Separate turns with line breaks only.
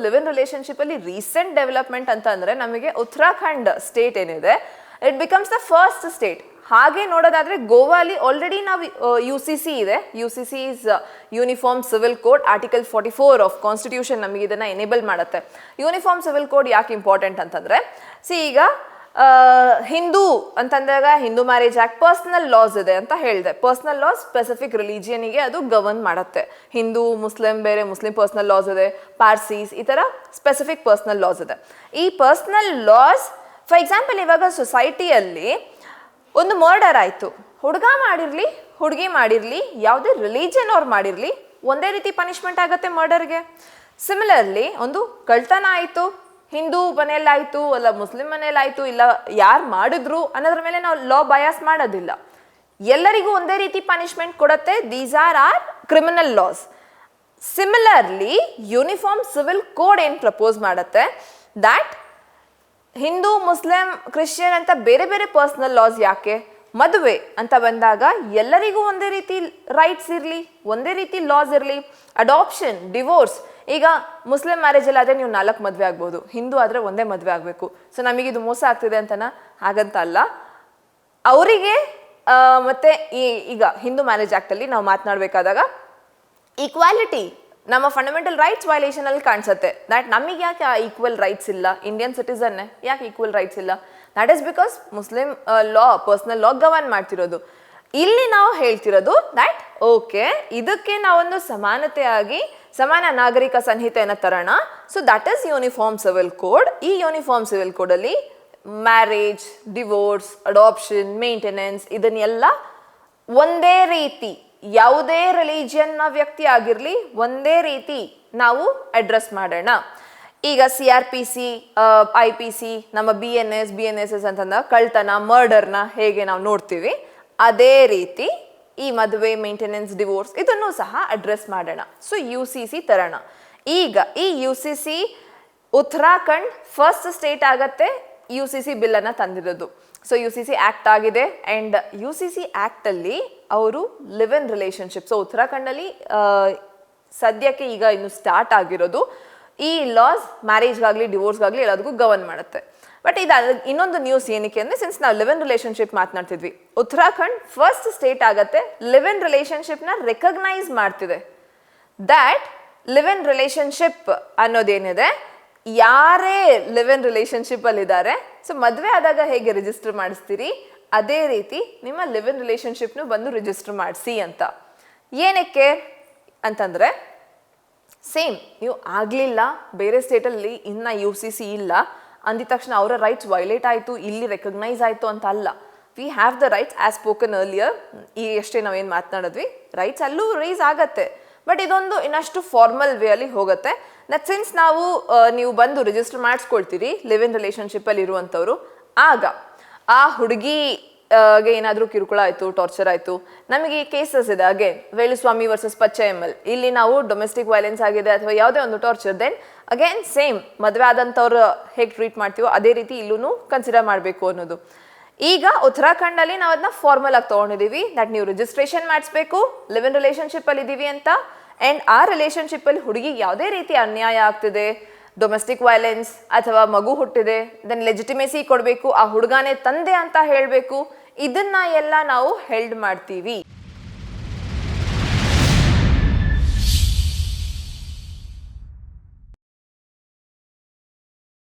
Live in relationship ಅಲ್ಲಿ recent development ಅಂತ ಅಂದ್ರೆ ನಮಗೆ ಉತ್ತರಾಖಂಡ್ ಸ್ಟೇಟ್ ಏನಿದೆ it becomes the first state. ಹಾಗೆ ನೋಡೋದಾದ್ರೆ ಗೋವಾ ಅಲ್ಲಿ ಆಲ್ರೆಡಿ ನಾವು UCC ಇದೆ. UCC is uniform civil code. Article 44 of constitution ನಮಗೆ ಇದನ್ನ ಎನೇಬಲ್ ಮಾಡುತ್ತೆ. ಯೂನಿಫಾರ್ಮ್ ಸಿವಿಲ್ ಕೋಡ್ ಯಾಕೆ ಇಂಪಾರ್ಟೆಂಟ್ ಅಂತಂದ್ರೆ ಈಗ ಹಿಂದೂ ಅಂತಂದಾಗ Hindu marriage act personal loss ಇದೆ ಅಂತ ಹೇಳಿದೆ. ಪರ್ಸನಲ್ ಲಾಸ್ ಸ್ಪೆಸಿಫಿಕ್ ರಿಲಿಜಿಯನ್ಗೆ ಅದು ಗವರ್ನ್ ಮಾಡುತ್ತೆ. ಹಿಂದೂ ಮುಸ್ಲಿಂ ಬೇರೆ, ಮುಸ್ಲಿಂ ಪರ್ಸನಲ್ ಲಾಸ್ ಇದೆ, ಪಾರ್ಸೀಸ್ ಈ ಥರ ಸ್ಪೆಸಿಫಿಕ್ ಪರ್ಸನಲ್ ಲಾಸ್ ಇದೆ. ಈ ಪರ್ಸನಲ್ ಲಾಸ್ ಫಾರ್ ಎಕ್ಸಾಂಪಲ್ ಇವಾಗ ಸೊಸೈಟಿಯಲ್ಲಿ ಒಂದು ಮರ್ಡರ್ ಆಯಿತು, ಹುಡುಗ ಮಾಡಿರಲಿ ಹುಡುಗಿ ಮಾಡಿರಲಿ ಯಾವುದೇ ರಿಲಿಜನ್ ಅವ್ರು ಮಾಡಿರಲಿ ಒಂದೇ ರೀತಿ ಪನಿಷ್ಮೆಂಟ್ ಆಗುತ್ತೆ ಮರ್ಡರ್ಗೆ. ಸಿಮಿಲರ್ಲಿ ಒಂದು ಕಳ್ತನ ಆಯಿತು, ಹಿಂದೂ ಮನೆಯಲ್ಲಾಯಿತು ಅಲ್ಲ ಮುಸ್ಲಿಂ ಮನೆಯಲ್ಲಾಯಿತು ಇಲ್ಲ ಯಾರು ಮಾಡಿದ್ರು ಅನ್ನೋದ್ರ ಮೇಲೆ ನಾವು ಲಾ ಬಯಾಸ್ ಮಾಡೋದಿಲ್ಲ, ಎಲ್ಲರಿಗೂ ಒಂದೇ ರೀತಿ ಪನಿಷ್ಮೆಂಟ್ ಕೊಡುತ್ತೆ. These are criminal loss. Similarly uniform civil code ಏನು ಪ್ರಪೋಸ್ ಮಾಡುತ್ತೆ ದ್ಯಾಟ್ ಹಿಂದೂ ಮುಸ್ಲಿಂ ಕ್ರಿಶ್ಚಿಯನ್ ಅಂತ ಬೇರೆ ಬೇರೆ ಪರ್ಸನಲ್ ಲಾಸ್ ಯಾಕೆ, ಮದುವೆ ಅಂತ ಬಂದಾಗ ಎಲ್ಲರಿಗೂ ಒಂದೇ ರೀತಿ ರೈಟ್ಸ್ ಇರಲಿ, ಒಂದೇ ರೀತಿ ಲಾಸ್ ಇರಲಿ. ಅಡಾಪ್ಷನ್, ಡಿವೋರ್ಸ್, ಈಗ ಮುಸ್ಲಿಂ ಮ್ಯಾರೇಜಲ್ಲಿ ಆದರೆ ನೀವು 4 ಮದುವೆ ಆಗ್ಬೋದು, ಹಿಂದೂ ಆದರೆ ಒಂದೇ ಮದುವೆ ಆಗಬೇಕು. ಸೊ ನಮಗಿದು ಮೋಸ ಆಗ್ತಿದೆ ಅಂತನಾ? ಹಾಗಂತ ಅಲ್ಲ. ಅವರಿಗೆ ಮತ್ತೆ ಈಗ ಹಿಂದೂ ಮ್ಯಾರೇಜ್ ಆ್ಯಕ್ಟಲ್ಲಿ ನಾವು ಮಾತನಾಡಬೇಕಾದಾಗ ಈಕ್ವಾಲಿಟಿ ನಮ್ಮ ಫಂಡಮೆಂಟಲ್ ರೈಟ್ಸ್ ವೈಲೇಷನ್ ಅಲ್ಲಿ ಕಾಣಿಸುತ್ತೆ. ದ್ಯಾಟ್ ನಮಗೆ ಯಾಕೆ ಈಕ್ವಲ್ ರೈಟ್ಸ್ ಇಲ್ಲ, ಇಂಡಿಯನ್ ಸಿಟಿಸನ್ನೇ ಯಾಕೆ ಈಕ್ವಲ್ ರೈಟ್ಸ್ ಇಲ್ಲ? That is because Muslim law personal law govern ಮಾಡ್ತಿರೋದು. ಇಲ್ಲಿ ನಾವು ಹೇಳ್ತಿರೋದು ದ್ಯಾಟ್ ಓಕೆ ಇದಕ್ಕೆ ನಾವೊಂದು ಸಮಾನತೆಯಾಗಿ ಸಮಾನ ನಾಗರಿಕ ಸಂಹಿತೆಯನ್ನು ತರೋಣ. So that is uniform civil code. ಈ ಯೂನಿಫಾರ್ಮ್ ಸಿವಿಲ್ ಕೋಡಲ್ಲಿ ಮ್ಯಾರೇಜ್, ಡಿವೋರ್ಸ್, ಅಡಾಪ್ಷನ್, ಮೇಂಟೆನೆನ್ಸ್ ಇದನ್ನೆಲ್ಲ ಒಂದೇ ರೀತಿ ಯಾವುದೇ ರಿಲಿಜಿಯನ್ನ ವ್ಯಕ್ತಿ ಆಗಿರಲಿ ಒಂದೇ ರೀತಿ ನಾವು ಅಡ್ರೆಸ್ ಮಾಡೋಣ. ಈಗ CRPC, IPC, ನಮ್ಮ BNS ಅಂತಂದಾಗ ಕಳ್ತನ, ಮರ್ಡರ್ನ ಹೇಗೆ ನಾವು ನೋಡ್ತೀವಿ ಅದೇ ರೀತಿ ಈ ಮದುವೆ, ಮೇಂಟೆನೆನ್ಸ್, ಡಿವೋರ್ಸ್ ಇದನ್ನು ಸಹ ಅಡ್ರೆಸ್ ಮಾಡೋಣ. So UCC ತರೋಣ. ಈಗ ಈ UCC ಉತ್ತರಾಖಂಡ್ ಫಸ್ಟ್ ಸ್ಟೇಟ್ ಆಗತ್ತೆ UCC ಬಿಲ್ಲನ್ನು ತಂದಿರೋದು. ಸೊ UCC ಆ್ಯಕ್ಟ್ ಆಗಿದೆ ಆ್ಯಂಡ್ UCC ಆ್ಯಕ್ಟಲ್ಲಿ ಅವರು ಲಿವ್ ಇನ್ ರಿಲೇಷನ್ಶಿಪ್, ಸೊ ಉತ್ತರಾಖಂಡಲ್ಲಿ ಸದ್ಯಕ್ಕೆ ಈಗ ಇನ್ನು ಸ್ಟಾರ್ಟ್ ಆಗಿರೋದು ಈ ಲಾಸ್ ಮ್ಯಾರೇಜ್ಗಾಗಲಿ ಡಿವೋರ್ಸ್ಗಾಗಲಿ ಎಲ್ಲದಕ್ಕೂ ಗವರ್ನ್ ಮಾಡುತ್ತೆ. ಬಟ್ ಇದು ಇನ್ನೊಂದು ನ್ಯೂಸ್ ಏನಕ್ಕೆ ಅಂದರೆ ಸಿನ್ಸ್ ನಾವು ಲಿವ್ ಇನ್ ರಿಲೇಷನ್ಶಿಪ್ ಮಾತನಾಡ್ತಿದ್ವಿ, ಉತ್ತರಾಖಂಡ್ ಫಸ್ಟ್ ಸ್ಟೇಟ್ ಆಗತ್ತೆ ಲಿವ್ ಇನ್ ರಿಲೇಷನ್ಶಿಪ್ನ ರೆಕಗ್ನೈಸ್ ಮಾಡ್ತಿದೆ. ದ್ಯಾಟ್ ಲಿವ್ ಇನ್ ರಿಲೇಷನ್ಶಿಪ್ ಅನ್ನೋದೇನಿದೆ, ಯಾರೇ ಲಿವ್ ಇನ್ ರಿಲೇಷನ್ಶಿಪ್ ಅಲ್ಲಿ ಇದ್ದಾರೆ, ಸೊ ಮದುವೆ ಆದಾಗ ಹೇಗೆ ರಿಜಿಸ್ಟರ್ ಮಾಡಿಸ್ತೀರಿ ಅದೇ ರೀತಿ ನಿಮ್ಮ ಲಿವ್ ಇನ್ ರಿಲೇಷನ್ಶಿಪ್ನು ಬಂದು ರಿಜಿಸ್ಟರ್ ಮಾಡಿಸಿ ಅಂತ. ಏನಕ್ಕೆ ಅಂತಂದರೆ ಸೇಮ್ ನೀವು ಆಗಲಿಲ್ಲ ಬೇರೆ ಸ್ಟೇಟಲ್ಲಿ ಇನ್ನು UCC ಇಲ್ಲ ಅಂದಿದ ತಕ್ಷಣ ಅವರ ರೈಟ್ಸ್ ವೈಲೇಟ್ ಆಯಿತು, ಇಲ್ಲಿ ರೆಕಗ್ನೈಸ್ ಆಯಿತು ಅಂತ ಅಲ್ಲ. We have the rights as spoken earlier. ಈ ಎಷ್ಟೇ ನಾವೇನು ಮಾತನಾಡಿದ್ವಿ ರೈಟ್ಸ್ ಅಲ್ಲೂ ರೈಸ್ ಆಗತ್ತೆ. ಬಟ್ ಇದೊಂದು ಇನ್ನಷ್ಟು ಫಾರ್ಮಲ್ ವೇ ಅಲ್ಲಿ ಹೋಗುತ್ತೆ. ದಟ್ ಸಿನ್ಸ್ ನೀವು ಬಂದು ರಿಜಿಸ್ಟರ್ ಮಾಡಿಸ್ಕೊಳ್ತೀರಿ ಲಿವ್ ಇನ್ ರಿಲೇಷನ್ಶಿಪ್ಪಲ್ಲಿ ಇರುವಂಥವ್ರು, ಆಗ ಆ ಹುಡುಗಿಗೆ ಏನಾದರೂ ಕಿರುಕುಳ ಆಯಿತು, ಟಾರ್ಚರ್ ಆಯಿತು, ನಮಗೆ ಕೇಸಸ್ ಇದೆ ಅಗೇನ್ ವೇಲುಸ್ವಾಮಿ ವರ್ಸಸ್ ಪಚ್ಚೆಎಂಎಲ್, ಇಲ್ಲಿ ನಾವು ಡೊಮೆಸ್ಟಿಕ್ ವೈಲೆನ್ಸ್ ಆಗಿದೆ ಅಥವಾ ಯಾವುದೇ ಒಂದು ಟಾರ್ಚರ್, ದೆನ್ ಅಗೇನ್ ಸೇಮ್ ಮದುವೆ ಆದಂಥವ್ರು ಹೇಗೆ ಟ್ರೀಟ್ ಮಾಡ್ತೀವೋ ಅದೇ ರೀತಿ ಇಲ್ಲೂ ಕನ್ಸಿಡರ್ ಮಾಡಬೇಕು ಅನ್ನೋದು. ಈಗ ಉತ್ತರಾಖಂಡಲ್ಲಿ ನಾವು ಅದನ್ನ ಫಾರ್ಮಲ್ ಆಗಿ ತೊಗೊಂಡಿದ್ದೀವಿ ದಟ್ ನೀವು ರಿಜಿಸ್ಟ್ರೇಷನ್ ಮಾಡಿಸ್ಬೇಕು ಲಿವ್ ಇನ್ ರಿಲೇಷನ್ಶಿಪ್ಪಲ್ಲಿ ಇದ್ದೀವಿ ಅಂತ. ಆ್ಯಂಡ್ ಆ ರಿಲೇಷನ್ಶಿಪ್ಪಲ್ಲಿ ಹುಡುಗಿಗೆ ಯಾವುದೇ ರೀತಿ ಅನ್ಯಾಯ ಆಗ್ತಿದೆ, ಡೊಮೆಸ್ಟಿಕ್ ವೈಲೆನ್ಸ್ ಅಥವಾ ಮಗು ಹುಟ್ಟಿದೆ, ದೆನ್ ಲೆಜಿಟಿಮೇಸಿ ಕೊಡಬೇಕು, ಆ ಹುಡುಗನೇ ತಂದೆ ಅಂತ ಹೇಳಬೇಕು, ಇದನ್ನ ಎಲ್ಲ ನಾವು ಹೆಲ್ಡ್ ಮಾಡ್ತೀವಿ.